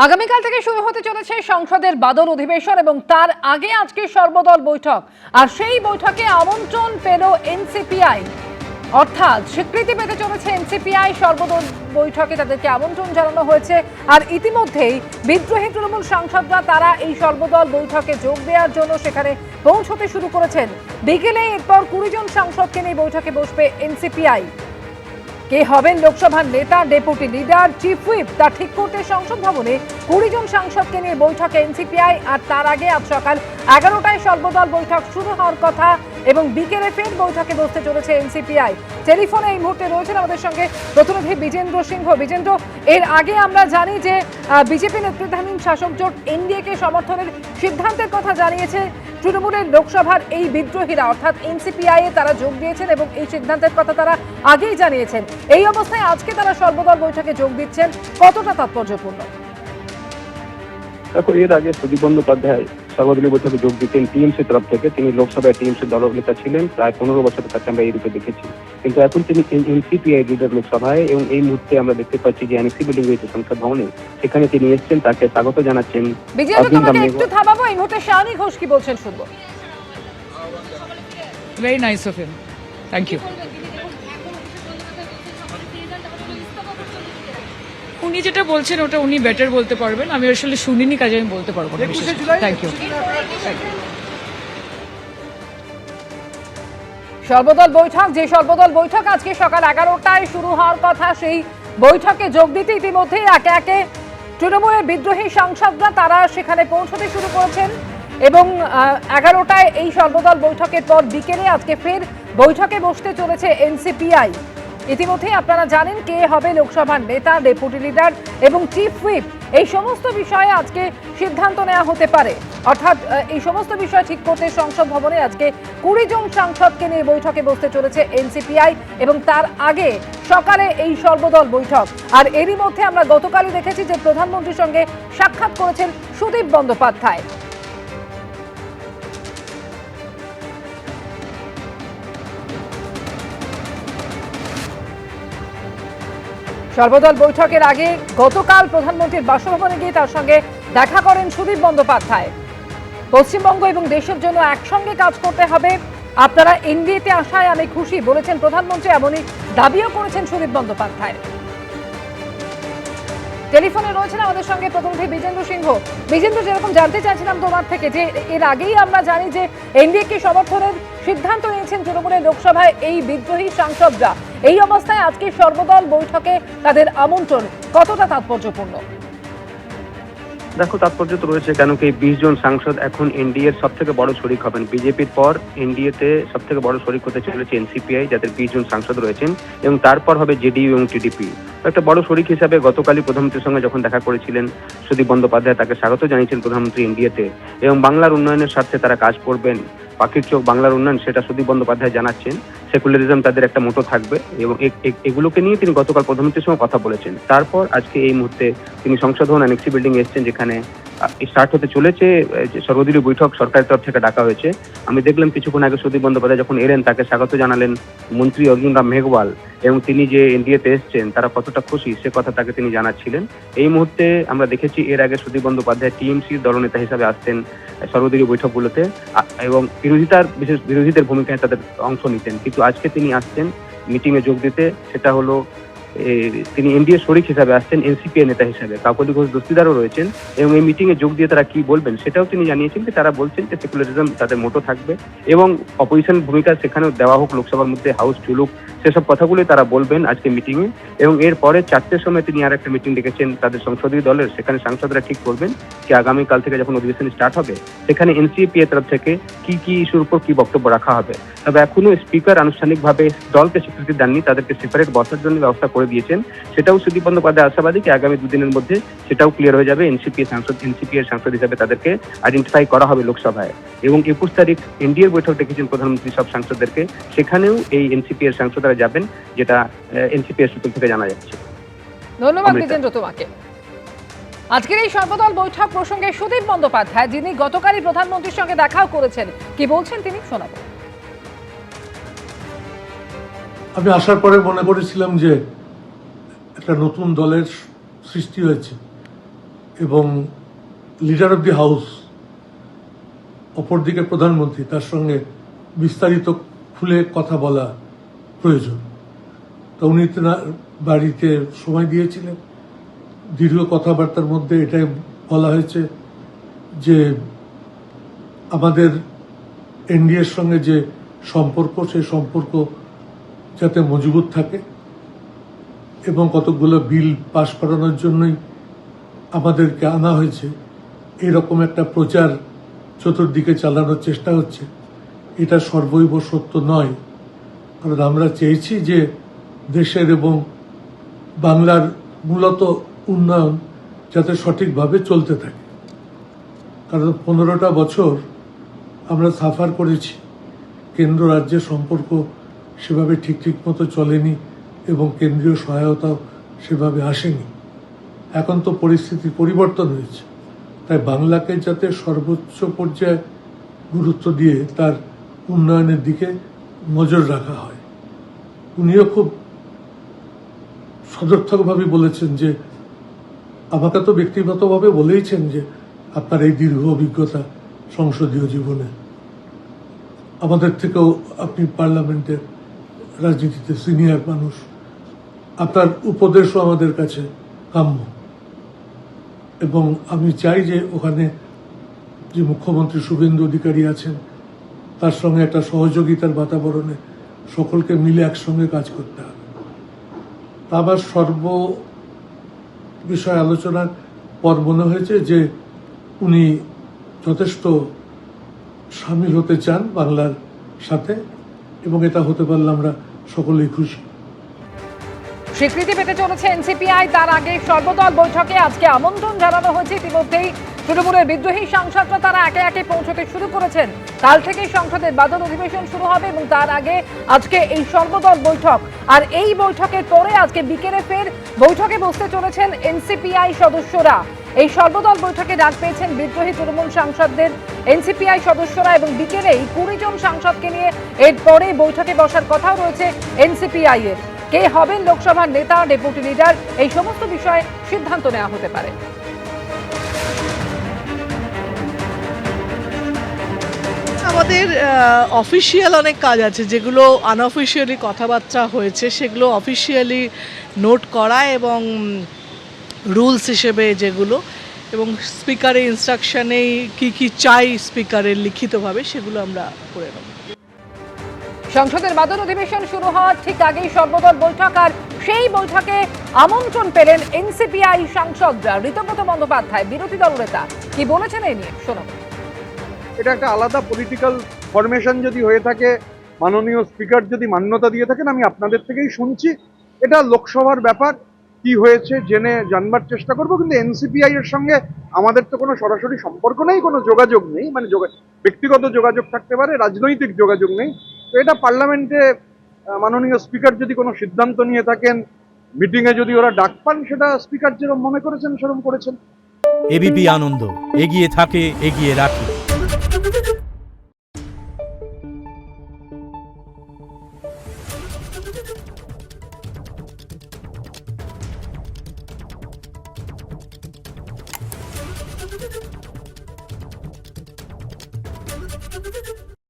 আগামীকাল থেকে শুরু হতে চলেছে সংসদের বাদল অধিবেশন এবং তার আগে আজকে সর্বদল বৈঠক। আর সেই বৈঠকে আমন্ত্রণ পেল এনসিপিআই, অর্থাৎ স্বীকৃতি পেতে চলেছে এনসিপিআই। সর্বদল বৈঠকে তাদেরকে আমন্ত্রণ জানানো হয়েছে। আর ইতিমধ্যেই বিদ্রোহী তৃণমূল সাংসদরা তারা এই সর্বদল বৈঠকে যোগ দেওয়ার জন্য সেখানে পৌঁছতে শুরু করেছেন। বিকেলে এরপর 20 জন সাংসদকে নিয়ে বৈঠকে বসবে এনসিপিআই। কে হবেন লোকসভার নেতা, ডেপুটি লিডার, চিফ হুইপ তা ঠিক করতে সংসদ ভবনে 20 জন সাংসদকে নিয়ে বৈঠকে এনসিপিআই। আর তার আগে আজ সকাল 11টায় সর্বদল বৈঠক শুরু হওয়ার কথা এবং বিকেলে ফের বৈঠকে বসতে চলেছে এনসিপিআই। টেলিফোনে এই মুহূর্তে রয়েছেন আমাদের সঙ্গে প্রতিনিধি বিজেন্দ্র সিংহ। বিজেন্দ্র, এর আগে আমরা জানি যে বিজেপি নেতৃত্বাধীন শাসক জোট এনডিএকে সমর্থনের সিদ্ধান্তের কথা জানিয়েছে তৃণমূলের লোকসভার এই বিদ্রোহীরা, অর্থাৎ এনসিপিআই এ তারা যোগ দিয়েছেন এবং এই সিদ্ধান্তের কথা তারা আগেই জানিয়েছেন। এই অবস্থায় আজকে তারা সর্বদল বৈঠকে যোগ দিচ্ছেন, কতটা তাৎপর্যপূর্ণ? দেখো, এর আগে সুদীপ বন্দ্যোপাধ্যায় সর্বদলীয় বৈঠকে যোগ দিতেন টিএমসি তরফ থেকে। তিনি লোকসভায় টিএমসি দলনেতা ছিলেন, প্রায় 15 বছরের কাছে আমরা এই রূপে দেখেছি। কিন্তু এখন তিনি এনসিপিআই লিডার লোকসভায়, এবং এই মুহূর্তে আমরা দেখতে পাচ্ছি যে অ্যানেক্সি বিল্ডিং রয়েছে সংসদ ভবনে, সেখানে তিনি এসেছেন, তাকে স্বাগত জানাচ্ছেন। একটু থামাবো, এই মুহূর্তে শাওনি ঘোষ কি বলছেন শুনবো। Very nice of him. Thank you. উনি যেটা বলছেন ওটা উনি বেটার বলতে পারবেন, আমি আসলে শুনিনি, কাজে আমি বলতে পারবো না। Thank you. সর্বদল বৈঠক, যে সর্বদল বৈঠক আজকে সকাল 11টায় শুরু হওয়ার কথা, সেই বৈঠকে যোগ দিতে ইতিমধ্যেই একে একে তৃণমূলের বিদ্রোহী সাংসদরা তারা সেখানে পৌঁছতে শুরু করেছেন এবং 11টায় এই সর্বদল বৈঠকের পর বিকেলে আজকে ফের বৈঠকে বসতে চলেছে এনসিপিআই। ইতিমধ্যেই আপনারা জানেন কে হবে লোকসভার নেতা, ডেপুটি লিডার এবং চিফ হুইপ, এই সমস্ত বিষয়ে আজকে সিদ্ধান্ত নেওয়া হতে পারে। অর্থাৎ এই সমস্ত বিষয় ঠিক করতে সংসদ ভবনে আজকে 20 জন সাংসদকে নিয়ে বৈঠকে বসতে চলেছে এনসিপিআই এবং তার আগে সকালে এই সর্বদল বৈঠক। আর এরই মধ্যে আমরা গতকালই দেখেছি যে প্রধানমন্ত্রীর সঙ্গে সাক্ষাৎ করেছেন সুদীপ বন্দ্যোপাধ্যায়। সর্বদল বৈঠকের আগে গতকাল প্রধানমন্ত্রীর বাসভবনে গিয়ে তার সঙ্গে দেখা করেন সুদীপ বন্দ্যোপাধ্যায়। পশ্চিমবঙ্গ এবং দেশের জন্য একসঙ্গে কাজ করতে হবে, আপনারা এনডিএতে আসায় আমি খুশি বলেছেন প্রধানমন্ত্রী, এমনই দাবিও করেছেন সুদীপ বন্দ্যোপাধ্যায়। টেলিফোনে রয়েছেন আমাদের সঙ্গে প্রতিনিধি বিজেন্দ্র সিংহ। বিজেন্দ্র, যেরকম জানতে চাইছিলাম তোমার থেকে যে এর আগেই আমরা জানি যে এনডিএকে সমর্থনের সিদ্ধান্ত নিয়েছেন তৃণমূলের লোকসভায় এই বিদ্রোহী সাংসদরা, এই অবস্থায় আজকে সর্বদল বৈঠকে তাদের আমন্ত্রণ কতটা তাৎপর্যপূর্ণ? দেখো, তাৎপর্য তো রয়েছে, কেন কি 20 জন সাংসদ এখন এনডিএর সব থেকে বড় শরিক হবেন। বিজেপির পর এনডিএতে সব থেকে বড় শরিক হতে চলেছে এনসিপিআই, যাদের 20 জন সাংসদ রয়েছেন, এবং তারপর হবে জেডিইউ এবং টিডিপি। একটা বড় শরিক হিসাবে গতকালই প্রধানমন্ত্রীর সঙ্গে যখন দেখা করেছিলেন সুদীপ বন্দ্যোপাধ্যায়, তাকে স্বাগত জানিয়েছেন প্রধানমন্ত্রী এনডিএতে, এবং বাংলার উন্নয়নের স্বার্থে তারা কাজ করবেন। পাখির চোখ বাংলার উন্নয়ন, সেটা সুদীপ বন্দ্যোপাধ্যায় জানাচ্ছেন। সেকুলারিজম তাদের একটা মোটো থাকবে, এবং এগুলোকে নিয়ে তিনি গতকাল প্রধানমন্ত্রীর সঙ্গে কথা বলেছেন। তারপর আজকে এই মুহূর্তে তিনি সংসদ ভবন অ্যানেক্সি বিল্ডিং এসেছেন, যেখানে স্টার্ট হতে চলেছে সর্বদলীয় বৈঠক সরকারের তরফ থেকে ডাকা হয়েছে। আমি দেখলাম কিছুক্ষণ আগে সুদীপ বন্দ্যোপাধ্যায় যখন এলেন, তাকে স্বাগত জানালেন মন্ত্রী অর্জুন রাম মেঘওয়াল, এবং তিনি যে এনডিএতে এসছেন তারা কতটা খুশি সে কথা তাকে তিনি জানাচ্ছিলেন। এই মুহূর্তে আমরা দেখেছি এর আগে সুদীপ বন্দ্যোপাধ্যায় টিএমসি দলনেতা হিসাবে আসতেন সর্বদলীয় বৈঠকগুলোতে, এবং বিরোধীদের ভূমিকায় তাদের অংশ নিতেন। কিন্তু আজকে তিনি আসছেন মিটিংয়ে যোগ দিতে, সেটা হলো তিনি এনডিএ শরিক হিসাবে আসছেন, এনসিপিআই নেতা হিসাবে। কাকলি ঘোষ দস্তিদারও রয়েছেন, এবং এই মিটিংয়ে যোগ দিয়ে তারা কি বলবেন সেটাও তিনি জানিয়েছেন যে তারা বলছেন যে সেকুলারিজম তাদের মোটো থাকবে, এবং অপোজিশন ভূমিকা সেখানেও দেওয়া হোক, লোকসভার মধ্যে হাউস চলুক, সেসব কথাগুলোই তারা বলবেন আজকে মিটিংয়ে। এবং এরপরে 4টের সময় তিনি আর একটা মিটিং ডেকেছেন তাদের সংসদীয় দলের, সেখানে সাংসদরা ঠিক করবেন যে আগামীকাল থেকে যখন অধিবেশন স্টার্ট হবে সেখানে এনসিপিআই তরফ থেকে কি কি ইস্যুর উপর কি বক্তব্য রাখা হবে। তবে এখনো স্পিকার আনুষ্ঠানিকভাবে দলকে স্বীকৃতি দেননি, তাদেরকে সেপারেট বসার জন্য ব্যবস্থা করে দিয়েছেন। সেটাও সুদীপ বন্দ্যোপাধ্যায় আশাবাদী যে আগামী 2 দিনের মধ্যে সেটাও ক্লিয়ার হয়ে যাবে। এনসিপিআই সাংসদ হিসাবে তাদেরকে আইডেন্টিফাই করা হবে লোকসভায়, এবং 21 তারিখ এনডিএর বৈঠক ডেকেছেন প্রধানমন্ত্রী সব সাংসদদেরকে, সেখানেও এই এনসিপিআই সাংসদরা যাবেন, যেটা এনসিপিআই সূত্র থেকে জানা যাচ্ছে। ধন্যবাদ বিজেন্দ্র তোমাকে। আজকের এই সর্বদল বৈঠক প্রসঙ্গে সুদীপ বন্দ্যোপাধ্যায়, যিনি গতকালই প্রধানমন্ত্রীর সঙ্গে দেখাও করেছেন, কি বলছেন তিনি শোনাবো। আমি আসার পরে মনে করেছিলাম যে একটা নতুন দলের সৃষ্টি হয়েছে, এবং লিডার অফ দি হাউস অপরদিকে প্রধানমন্ত্রী, তার সঙ্গে বিস্তারিত খুলে কথা বলা প্রয়োজন। তো উনি তেনার বাড়িতে সময় দিয়েছিলেন। দীর্ঘ কথাবার্তার মধ্যে এটাই বলা হয়েছে যে আমাদের এনডিএর সঙ্গে যে সম্পর্ক, সেই সম্পর্ক যাতে মজবুত থাকে এবং কতগুলো বিল পাশ করানোর জন্যই আমাদেরকে আনা হয়েছে, এরকম একটা প্রচার চতুর্দিকে চালানোর চেষ্টা হচ্ছে। এটা সর্বৈব সত্য নয়, কারণ আমরা চেয়েছি যে দেশের এবং বাংলার মূলত উন্নয়ন যাতে সঠিকভাবে চলতে থাকে। কারণ 15টা বছর আমরা সাফার করেছি, কেন্দ্র রাজ্যের সম্পর্ক সেভাবে ঠিক মতো চলেনি এবং কেন্দ্রীয় সহায়তাও সেভাবে আসেনি। এখন তো পরিস্থিতি পরিবর্তন হয়েছে, তাই বাংলাকে যাতে সর্বোচ্চ পর্যায়ে গুরুত্ব দিয়ে তার উন্নয়নের দিকে নজর রাখা হয়। উনিও খুব সদর্থকভাবে বলেছেন যে, আমাকে তো ব্যক্তিগতভাবে বলেইছেন যে আপনার এই দীর্ঘ অভিজ্ঞতা সংসদীয় জীবনে, আমাদের থেকেও আপনি পার্লামেন্টের রাজনীতিতে সিনিয়র মানুষ, আপনার উপদেশও আমাদের কাছে কাম্য। এবং আমি চাই যে ওখানে যে মুখ্যমন্ত্রী শুভেন্দু অধিকারী আছেন, তার সঙ্গে একটা সহযোগিতার বাতাবরণে সকলকে মিলে একসঙ্গে কাজ করতে হবে। আবার সর্ব বিষয় আলোচনার পর মনে হয়েছে যে উনি যথেষ্ট সামিল হতে চান বাংলার সাথে, এবং এটা হতে পারলে আমরা সকলেই খুশি। স্বীকৃতি পেতে চলেছে এনসিপিআই, তার আগে সর্বদল বৈঠকে আজকে আমন্ত্রণ জানানো হয়েছে। ইতিমধ্যেই তৃণমূলের বিদ্রোহী সাংসদরা তারা একে একে পৌঁছতে শুরু করেছেন। কাল থেকেই সংসদের বাদল অধিবেশন শুরু হবে এবং তার আগে আজকে এই সর্বদল বৈঠক। আর এই বৈঠকের পরে আজকে বিকেলে ফের বৈঠকে বসতে চলেছেন এনসিপিআই সদস্যরা। এই সর্বদল বৈঠকে ডাক পেয়েছেন বিদ্রোহী তৃণমূল সাংসদদের এনসিপিআই সদস্যরা এবং বিকেলেই 20 জন সাংসদকে নিয়ে এরপরে বৈঠকে বসার কথাও রয়েছে এনসিপিআই এর। কে হবেন লোকসভার নেতা, ডেপুটি লিডার, এই সমস্ত বিষয়ে সিদ্ধান্ত নেওয়া হতে পারে। আমাদের অফিসিয়াল অনেক কাজ আছে, যেগুলো আনঅফিসিয়ালি কথাবার্তা হয়েছে সেগুলো অফিসিয়ালি নোট করা এবং রুলস হিসেবে যেগুলো, এবং স্পিকারের ইনস্ট্রাকশনেই কি চাই স্পিকারের লিখিতভাবে, সেগুলো আমরা করে নেব। সংসদের বাদল অধিবেশন শুরু হওয়ার ঠিক আগেই সর্বদল বৈঠক, আর সেই বৈঠকে আমন্ত্রণ পেলেন এনসিপিআই সাংসদরা। ঋতব্রত বন্দ্যোপাধ্যায় বিরোধী দলনেতা কি বলেছেন এই নিয়ে শোনাব। এটা একটা আলাদা পলিটিক্যাল ফরমেশন যদি হয়ে থাকে, মাননীয় স্পিকার যদি মান্যতা দিয়ে থাকেন, আমি আপনাদের থেকেই শুনছি। এটা লোকসভার ব্যাপার, কি হয়েছে জেনে জানবার চেষ্টা করব। কিন্তু এনসিপিআই এর সঙ্গে আমাদের তো কোনো সরাসরি সম্পর্ক নেই, কোনো যোগাযোগ নেই। মানে ব্যক্তিগত যোগাযোগ থাকতে পারে, রাজনৈতিক যোগাযোগ নেই। তো এটা পার্লামেন্টে মাননীয় স্পিকার যদি কোনো সিদ্ধান্ত নিয়ে থাকেন, মিটিংয়ে যদি ওরা ডাক পান, সেটা স্পিকার যেরকম মনে করেছেন সেরকম করেছেন। এবিপি আনন্দ, এগিয়ে থাকে, এগিয়ে রাখে।